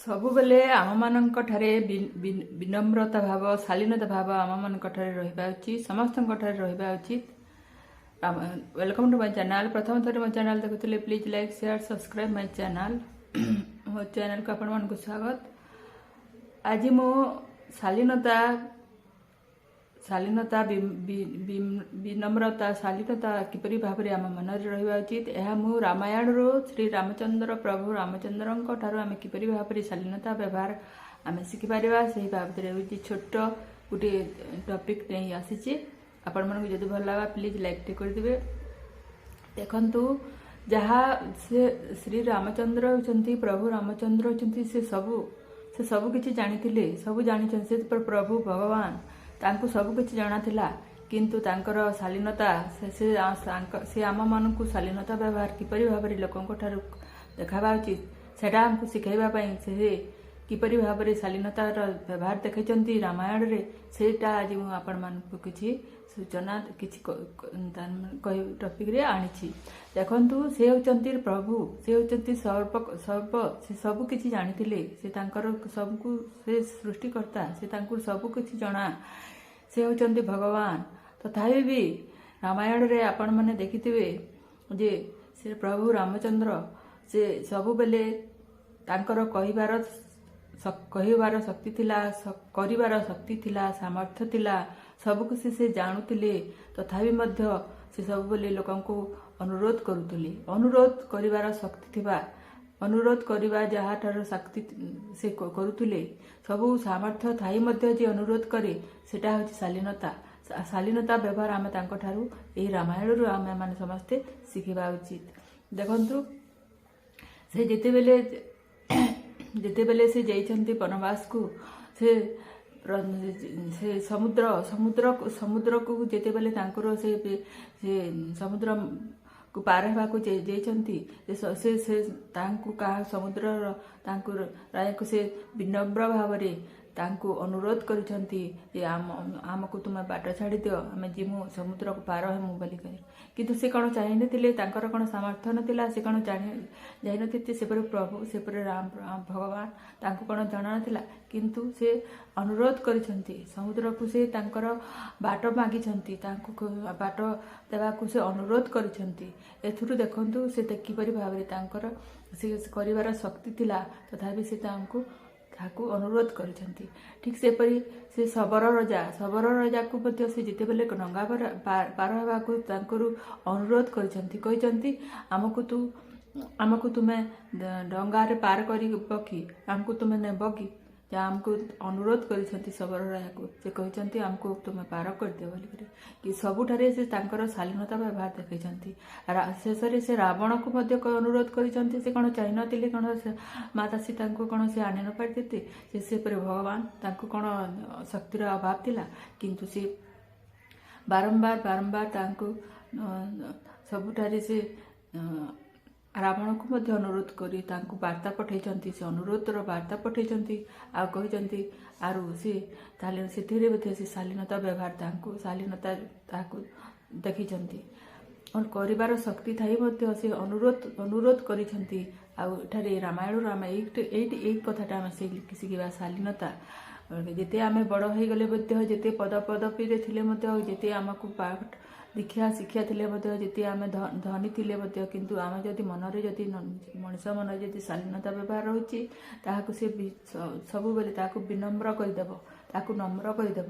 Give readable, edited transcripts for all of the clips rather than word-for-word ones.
ସବୁବେଲେ ଆମମାନଙ୍କ ଠାରେ ବିନମ୍ରତା ଭାବ ଶାଳୀନତା ଭାବ ଆମମାନଙ୍କ ଠାରେ ରହିବା ଉଚିତ, ସମସ୍ତଙ୍କ ଠାରେ ରହିବା ଉଚିତ। Welcome to my channel. ପ୍ରଥମ ଥର ମୋ ଚ୍ୟାନେଲ୍ ଦେଖୁଥିଲେ please like share subscribe my channel. ମୋ ଚ୍ୟାନେଲ୍କୁ ଆପଣମାନଙ୍କୁ ସ୍ୱାଗତ। ଆଜି ମୁଁ ଶାଳୀନତା ବିନମ୍ରତା ଶାଳୀନତା କିପରି ଭାବରେ ଆମ ମନରେ ରହିବା ଉଚିତ, ଏହା ମୁଁ ରାମାୟଣରୁ ଶ୍ରୀରାମଚନ୍ଦ୍ର ପ୍ରଭୁ ରାମଚନ୍ଦ୍ରଙ୍କ ଠାରୁ ଆମେ କିପରି ଭାବରେ ଶାଳୀନତା ବ୍ୟବହାର ଆମେ ଶିଖିପାରିବା, ସେହି ବାବଦରେ ହେଉଛି ଛୋଟ ଗୋଟିଏ ଟପିକ୍ ନେଇ ଆସିଛି। ଆପଣମାନଙ୍କୁ ଯଦି ଭଲ ଲାଗା ପ୍ଲିଜ୍ ଲାଇକ୍ଟେ କରିଦେବେ। ଦେଖନ୍ତୁ, ଯାହା ସେ ଶ୍ରୀରାମଚନ୍ଦ୍ର ହେଉଛନ୍ତି, ପ୍ରଭୁ ରାମଚନ୍ଦ୍ର ହେଉଛନ୍ତି, ସେ ସବୁ କିଛି ଜାଣିଥିଲେ, ସବୁ ଜାଣିଛନ୍ତି। ସେ ପ୍ରଭୁ ଭଗବାନ, ତାଙ୍କୁ ସବୁ କିଛି ଜଣାଥିଲା, କିନ୍ତୁ ତାଙ୍କର ଶାଳୀନତା ସେ ଆମମାନଙ୍କୁ ଶାଳୀନତା ବ୍ୟବହାର କିପରି ଭାବରେ ଲୋକଙ୍କ ଠାରୁ ଦେଖାଇବା ଉଚିତ ସେଟା ଆମକୁ ଶିଖାଇବା ପାଇଁ ସେ କିପରି ଭାବରେ ଶାଳୀନତାର ବ୍ୟବହାର ଦେଖାଇଛନ୍ତି ରାମାୟଣରେ, ସେଇଟା ଆଜି ମୁଁ ଆପଣମାନଙ୍କୁ କିଛି ସୂଚନା କିଛି ଟପିକ୍ରେ ଆଣିଛି। ଦେଖନ୍ତୁ, ସେ ହେଉଛନ୍ତି ପ୍ରଭୁ, ସେ ହେଉଛନ୍ତି ସେ ସବୁ କିଛି ଜାଣିଥିଲେ, ସେ ତାଙ୍କର ସବୁକୁ ସେ ସୃଷ୍ଟିକର୍ତ୍ତା, ସେ ତାଙ୍କୁ ସବୁ କିଛି ଜଣା, ସେ ହେଉଛନ୍ତି ଭଗବାନ। ତଥାପି ବି ରାମାୟଣରେ ଆପଣମାନେ ଦେଖିଥିବେ ଯେ ସେ ପ୍ରଭୁ ରାମଚନ୍ଦ୍ର ସେ ସବୁବେଳେ ତାଙ୍କର କହିବାର ଶକ୍ତି ଥିଲା, କରିବାର ଶକ୍ତି ଥିଲା, ସାମର୍ଥ୍ୟ ଥିଲା, ସବୁକିଛି ସେ ଜାଣୁଥିଲେ। ତଥାପି ମଧ୍ୟ ସେ ସବୁବେଳେ ଲୋକଙ୍କୁ ଅନୁରୋଧ କରୁଥିଲେ। ଅନୁରୋଧ କରିବାର ଶକ୍ତି ଥିବା, ଅନୁରୋଧ କରିବା ଯାହାଠାରୁ ଶକ୍ତି ସେ କରୁଥିଲେ, ସବୁ ସାମର୍ଥ୍ୟ ଥାଇ ମଧ୍ୟ ଯେ ଅନୁରୋଧ କରେ, ସେଟା ହେଉଛି ଶାଳୀନତା। ଶାଳୀନତା ବ୍ୟବହାର ଆମେ ତାଙ୍କଠାରୁ ଏହି ରାମାୟଣରୁ ଆମେମାନେ ସମସ୍ତେ ଶିଖିବା ଉଚିତ। ଦେଖନ୍ତୁ, ସେ ଯେତେବେଳେ ସେ ଯାଇଛନ୍ତି ବନବାସକୁ, ସେ ସମୁଦ୍ରକୁ ଯେତେବେଳେ ତାଙ୍କର ସେ ସମୁଦ୍ରକୁ ପାର ହେବାକୁ ଯାଇଛନ୍ତି, ତାଙ୍କୁ କାହା ସମୁଦ୍ରର ତାଙ୍କୁ ରାୟକୁ ସେ ବିନମ୍ର ଭାବରେ ତାଙ୍କୁ ଅନୁରୋଧ କରିଛନ୍ତି ଯେ ଆମକୁ ତୁମେ ବାଟ ଛାଡ଼ିଦିଅ, ଆମେ ଯିମୁ ସମୁଦ୍ରକୁ ପାର ହେମୁ ବୋଲିକରି। କିନ୍ତୁ ସେ କ'ଣ ଚାହିଁନଥିଲେ, ତାଙ୍କର କ'ଣ ସାମର୍ଥ୍ୟ ନଥିଲା, ସେ କ'ଣ ଯାଇନଥିଲେ ସେପରି ପ୍ରଭୁ, ସେପରି ଭଗବାନ, ତାଙ୍କୁ କ'ଣ ଜଣାନଥିଲା। କିନ୍ତୁ ସେ ଅନୁରୋଧ କରିଛନ୍ତି ସମୁଦ୍ରକୁ, ସେ ତାଙ୍କର ବାଟ ମାଗିଛନ୍ତି, ତାଙ୍କୁ ବାଟ ଦେବାକୁ ସେ ଅନୁରୋଧ କରିଛନ୍ତି। ଏଥିରୁ ଦେଖନ୍ତୁ ସେ କିପରି ଭାବରେ ତାଙ୍କର ସେ କରିବାର ଶକ୍ତି ଥିଲା, ତଥାପି ସେ ତାକୁ ଅନୁରୋଧ କରିଛନ୍ତି। ଠିକ୍ ସେପରି ସେ ଶବର ରଜାକୁ ମଧ୍ୟ ସେ ଯେତେବେଳେ ଡଙ୍ଗା ପାର ହେବାକୁ ତାଙ୍କର ଅନୁରୋଧ କହିଛନ୍ତି ଆମକୁ ତୁମେ ଡଙ୍ଗାରେ ପାର କରିବ କି, ଆମକୁ ତୁମେ ନେବ କି, ଯାହା ଆମକୁ ଅନୁରୋଧ କରିଛନ୍ତି ଶବର ରାଜାକୁ। ସେ କହିଛନ୍ତି ଆମକୁ ତୁମେ ପାର କରିଦିଅ ବୋଲିକରି, କି ସବୁଠାରେ ସେ ତାଙ୍କର ଶାଳୀନତା ବ୍ୟବହାର ଦେଖାଇଛନ୍ତି। ଶେଷରେ ସେ ରାବଣକୁ ମଧ୍ୟ ଅନୁରୋଧ କରିଛନ୍ତି। ସେ କ'ଣ ଚାହିଁନଥିଲେ, କ'ଣ ମାତା ସୀତାଙ୍କୁ କ'ଣ ସେ ଆଣି ନ ପାରିଥିଲେ? ସେପରି ଭଗବାନ, ତାଙ୍କୁ କ'ଣ ଶକ୍ତିର ଅଭାବ ଥିଲା? କିନ୍ତୁ ସେ ବାରମ୍ବାର ତାଙ୍କୁ ସବୁଠାରେ ସେ ରାବଣକୁ ମଧ୍ୟ ଅନୁରୋଧ କରି ତାଙ୍କୁ ବାର୍ତ୍ତା ପଠାଇଛନ୍ତି। ସେ ଅନୁରୋଧର ବାର୍ତ୍ତା ପଠାଇଛନ୍ତି, ଆଉ କହିଛନ୍ତି ଆରୁ ସେ ତାହେଲେ ସେଥିରେ ମଧ୍ୟ ସେ ଶାଳୀନତା ବ୍ୟବହାର ତାହାକୁ ଦେଖିଛନ୍ତି। କରିବାର ଶକ୍ତି ଥାଇ ମଧ୍ୟ ସେ ଅନୁରୋଧ କରିଛନ୍ତି। ଆଉ ଏଠାରେ ରାମାୟଣରୁ ଆମେ ଏଇ କଥାଟା ଆମେ ଶିଖିବା, ଶାଳୀନତା। ଯେତେ ଆମେ ବଡ଼ ହୋଇଗଲେ ମଧ୍ୟ, ଯେତେ ପଦପଦପିରେ ଥିଲେ ମଧ୍ୟ, ଯେତେ ଆମକୁ ଶିକ୍ଷା ଥିଲେ ମଧ୍ୟ, ଯେତେ ଆମେ ଧନୀ ଥିଲେ ମଧ୍ୟ, କିନ୍ତୁ ଆମେ ଯଦି ମଣିଷ ମନରେ ଯଦି ଶାଳୀନତା ବ୍ୟବହାର ରହୁଛି, ତାହାକୁ ସେ ସବୁବେଳେ ତାହାକୁ ବିନମ୍ର କରିଦେବ, ତାହାକୁ ନମ୍ର କରିଦେବ।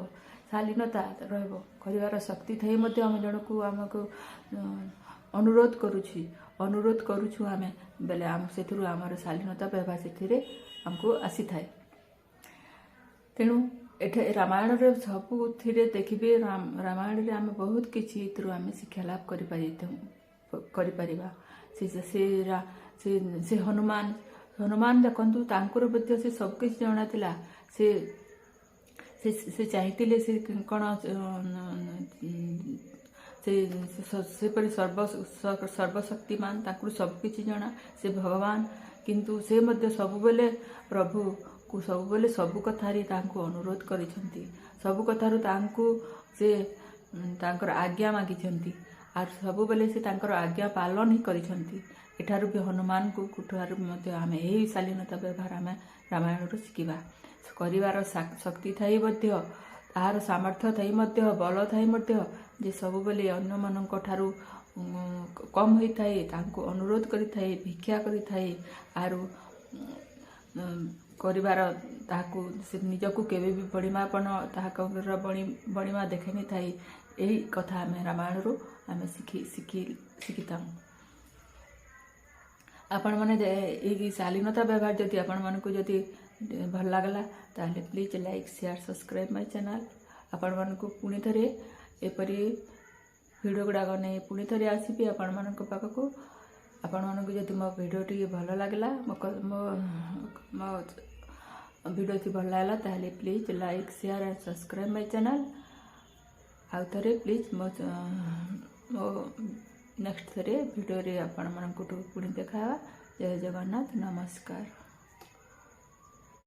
ଶାଳୀନତା ରହିବ, କରିବାର ଶକ୍ତି ଥାଇ ମଧ୍ୟ ଆମେ ଆମକୁ ଅନୁରୋଧ କରୁଛୁ ଆମେ ବେଲେ ସେଥିରୁ ଆମର ଶାଳୀନତା ବ୍ୟବହାର ସେଥିରେ ଆମକୁ ଆସିଥାଏ। ତେଣୁ ଏଠି ରାମାୟଣରେ ସବୁଥିରେ ଦେଖିବେ, ରାମାୟଣରେ ଆମେ ବହୁତ କିଛି ଏଥିରୁ ଆମେ ଶିକ୍ଷା ଲାଭ କରିପାରିବା। ସେ ହନୁମାନ ଦେଖନ୍ତୁ, ତାଙ୍କର ମଧ୍ୟ ସେ ସବୁକିଛି ଜଣାଥିଲା। ସେ ଚାହିଁଥିଲେ ସେ କ'ଣ ସେପରି ସର୍ବଶକ୍ତିମାନ, ତାଙ୍କୁ ସବୁକିଛି ଜଣା, ସେ ଭଗବାନ। କିନ୍ତୁ ସେ ମଧ୍ୟ ସବୁବେଳେ ପ୍ରଭୁକୁ ସବୁ କଥାରେ ତାଙ୍କୁ ଅନୁରୋଧ କରିଛନ୍ତି, ସବୁ କଥାରୁ ତାଙ୍କୁ ସେ ତାଙ୍କର ଆଜ୍ଞା ମାଗିଛନ୍ତି, ଆଉ ସବୁବେଳେ ସେ ତାଙ୍କର ଆଜ୍ଞା ପାଳନ ହିଁ କରିଛନ୍ତି। एठारू भी हनुमान को ठारू भी आमे यही शालीनता व्यवहार आमे रामायण शिखा कर शक्ति थाई तार सामर्थ्य थाई बल थाई जे सब बेले अन्य मान ठारू कम होता है अनुरोध करिथाए भिक्षा करिथाए आरु करिवार ताहाकु से निजकु केबे भी बड़ीमापन ताहाकर बड़ीमा देखेनी थाए यही कथा आम रामायण रू आम शिखिता आपण मैंने ये शालीनता व्यवहार जदि आपण मानक जदि भल लगला ताहले please like share subscribe my channel आपण मानक पुणी थरे एपरी वीडियो गुड़ाक नहीं पुणी थे आसबि आपण मान पाखक आपण मानक जदि मो भिडियोटी भल लगला मो भिडियो भल लगला ताहले please like share and subscribe my channel आउ थे प्लीज मो नेक्स्ट थे भिडियो आपण मानक पुणी देखा। जय जगन्नाथ नमस्कार।